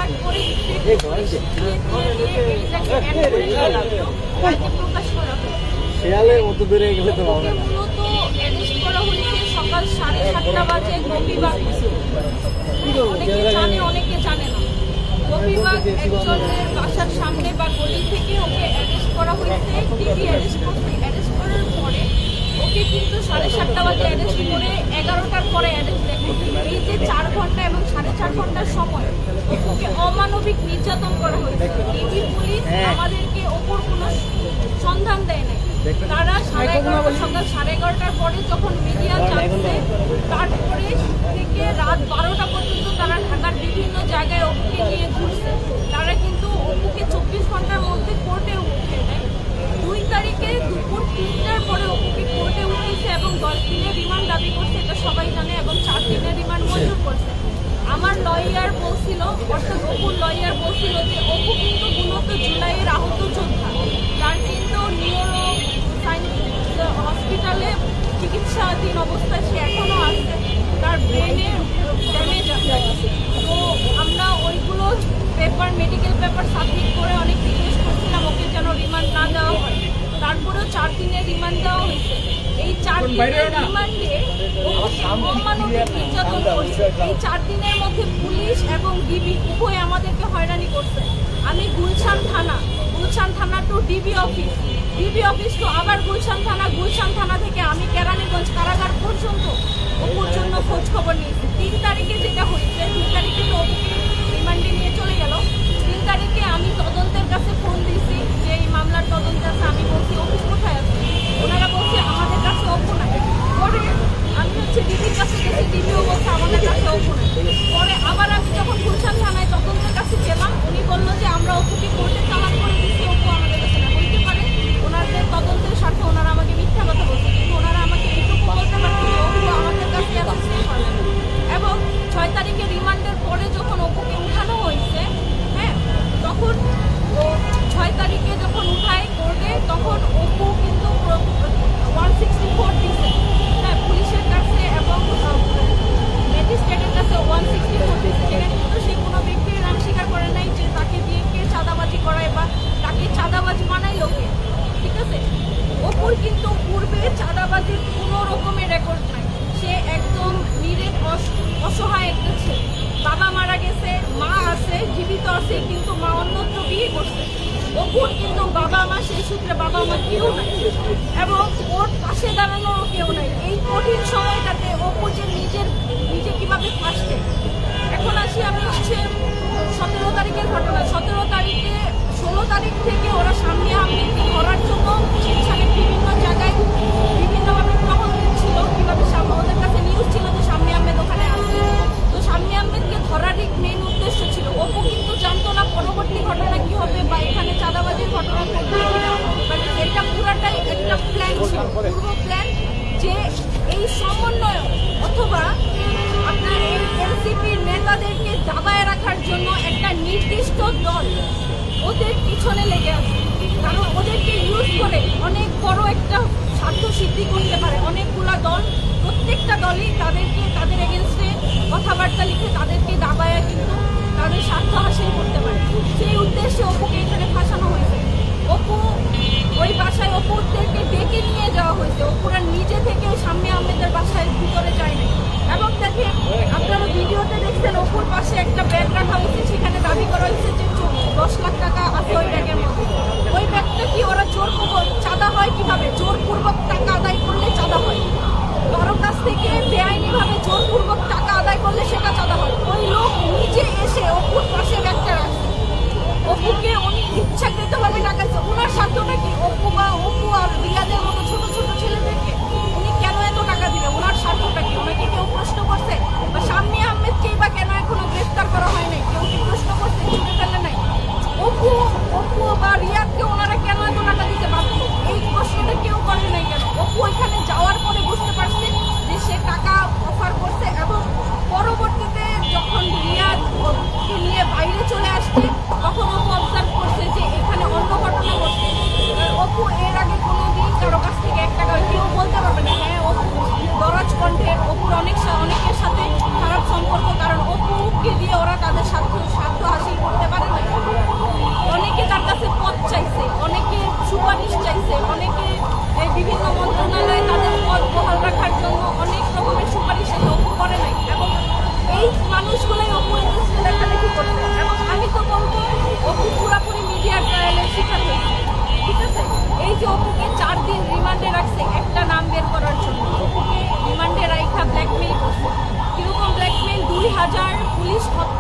তারপরে প্রকাশ করা মূলত অ্যারেস্ট করা হয়েছে সকাল 7:30 বাজে গোপীবাগ। অনেকে জানে অনেকে জানে না, গোপীবাগ একজনের বাসার সামনে বা গলি থেকে ওকে অ্যারেস্ট করা হয়েছে। ডিবি অ্যারেস্ট করছে, অ্যারেস্ট করার পরে ওকে কিন্তু 7:30 বাজে অ্যারেস্ট করে 11টার পরে অ্যারেস্ট দেখে। এই যে 4 ঘন্টা এবং 4.5 ঘন্টার সময় ওকে অমানবিক নির্যাতন করা হয়েছে। ডিবি পুলিশ আমাদেরকে ওপর কোনো সন্ধান দেয় নাই। তারা সকাল 11:30টার পরে যখন মিডিয়া যাচ্ছে, তারপরে থেকে রাত 12টা পর্যন্ত তারা ঢাকার বিভিন্ন জায়গায় ওকে নিয়ে ঘুরছে। তারা কিন্তু ওকে 24 ঘন্টার মধ্যে কোর্টে উঠে দেয়। 2 তারিখে দুপুর 3টার পরে ওকে কোর্টে উঠেছে এবং 10 দিনের রিমান্ড দাবি করছে, এটা সবাই জানে, এবং 4 দিনের রিমান্ড মঞ্জুর করছে। আমার লয়ার বলছিল, অর্থাৎ অপুর লয়ার বলছিল যে অপু কিন্তু মূলত জুলাইয়ের আহত যোদ্ধা, তার কিন্তু নিউরো হসপিটালে চিকিৎসাধীন অবস্থায় সে এখনো আছে, তার ব্রেনে ড্যামেজ আছে। তো আমরা ওইগুলো পেপার, মেডিকেল পেপার সাবমিট করে অনেক রিকোয়েস্ট করছিলাম ওকে যেন রিমান্ড না দেওয়া হয়। তারপরেও 4 দিনের রিমান্ড দেওয়া হয়েছে। এই 4 দিনের রিমান্ডে অমানবিক নির্যাতন করছে। এই 4 দিনের মধ্যে পুলিশ এবং ডিবি উভয় আমাদেরকে হয়রানি করছে। আমি গুলশান থানা টু ডিবি অফিস টু আবার গুলশান থানা থেকে আমি কেরানীগঞ্জ কারাগার পর্যন্ত ওপর জন্য খোঁজ খবর নিয়েছি। 3 তারিখে যেটা হয়েছে, 2 তারিখে তো রিমান্ডে নিয়ে চলে গেল। 3 তারিখে আমি তদন্তের কাছে ফোন দিয়েছি যে এই মামলার তদন্ত আছে। আমি বলছি অফিস কোথায় আছে, ওনারা বলছে আমাদের কাছে অপু নাই। পরে আমি ডিবির কাছে গেছি, ডিবিও বলছে আমাদের কাছে অপু নাই। পরে আবার আমি যখন গুলশান থানায় তদন্তের কাছে গেলাম, উনি বললো যে আমরা অপুকে কোর্টে চালান করে দিচ্ছি, অপু আমাদের কাছে না। বলতে পারে ওনাদের তদন্তের স্বার্থে ওনারা আমাকে মিথ্যা কথা বলছে, কিন্তু ওনারা আমাকে এইটুকু বলতে পারছে যে অপু আমাদের কাছে আছে। এবং 6 তারিখে রিমান্ডের পরে যখন অপুকে উঠানো হয়েছে, তখন 6 তারিখে যখন উঠায় কোর্টে, তখন অপু কিন্তু 164 দিচ্ছে, পুলিশের কাছে এবং ম্যাজিস্ট্রেটের কাছে 164 দিচ্ছে। যেখানে কিন্তু সে কোনো ব্যক্তির নাম স্বীকার করে নাই যে তাকে দিয়ে কে চাঁদাবাজি করায় বা তাকে চাঁদাবাজি বানাইলো কে। ঠিক আছে, অপুর কিন্তু পূর্বে চাঁদাবাজির কোনো রকমের রেকর্ড নাই। সে একদম নিরেট অসহায় একটা ছেলে। বাবা মারা গেছে, মা আছে, জীবিত আছে, কিন্তু মা অন্যত্র বিয়ে করছে। অপুর কিন্তু বাবা মা, সেই সূত্রে বাবা মা কেউ নাই এবং ওর পাশে দাঁড়ানোর কেউ নাই। এই কঠিন সময়টাতে অপু যে নিজে কিভাবে ফাঁসছে। এখন আসি আমি 17 তারিখের ঘটনা। 17 তারিখে 16 তারিখ থেকে ওরা সামনে আহমেদকে ধরার জন্য সেখানে বিভিন্ন জায়গায় বিভিন্নভাবে খবর দিচ্ছিল, কিভাবে ওদের কাছে নিউজ ছিল যে সামনে আহমেদ ওখানে আসছে। তো সামনে আহমেদকে ধরারই মেন উদ্দেশ্য ছিল। অপু কিন্তু জানতো না পরবর্তী ঘটনা কি হবে বা এখানে চাঁদাবাজির ঘটনা ঘটবে কিনা। মানে এটা পুরাটাই একটা প্ল্যান ছিল, পূর্ব প্ল্যান, যে এই সমন্বয় অথবা আপনার এই এনসিপির নেতাদেরকে দাবায় রাখার জন্য একটা নির্দিষ্ট দল ওদের পিছনে লেগে আছে। কারণ ওদেরকে ইউজ করে অনেক বড় একটা স্বার্থ সিদ্ধি করতে পারে। অনেকগুলা দল, প্রত্যেকটা দলই তাদের এগেনস্টে কথাবার্তা লিখে তাদেরকে দাবায় কিন্তু তাদের স্বার্থ হাসিল করতে পারে। সেই উদ্দেশ্যে অপুকে এখানে ফাঁসানো হয়েছে। অপু ওই বাসায় অপুদেরকে ডেকে নিয়ে যাওয়া হয়েছে। অপুরা নিজে থেকে সামনে আহমেদের বাসায় ভিতরে যায় নাই। এবং দেখেন, আপনারা ভিডিওতে দেখছেন অপুর পাশে একটা ব্যাগ রাখা হয়েছে, সেখানে দাবি করা হয়েছে যে 10 লাখ টাকা আছে ওই ব্যাগের মধ্যে। ওই ব্যাগটা কি ওরা চাঁদা হয় কিভাবে? জোরপূর্বক টাকা আদায় করলে চাঁদা হয়। কারো কাছ থেকে বেআইনিভাবে জোরপূর্বক টাকা আদায় করলে সেটা চাঁদা হয়। ওই লোক নিজে যে অপুকে 4 দিন রিমান্ডে রাখছে একটা নাম বের করার জন্য, অপুকে রিমান্ডে রাখা ব্ল্যাকমেইল করছে। কিরকম ব্ল্যাকমেইল? 2000 পুলিশ হত্যা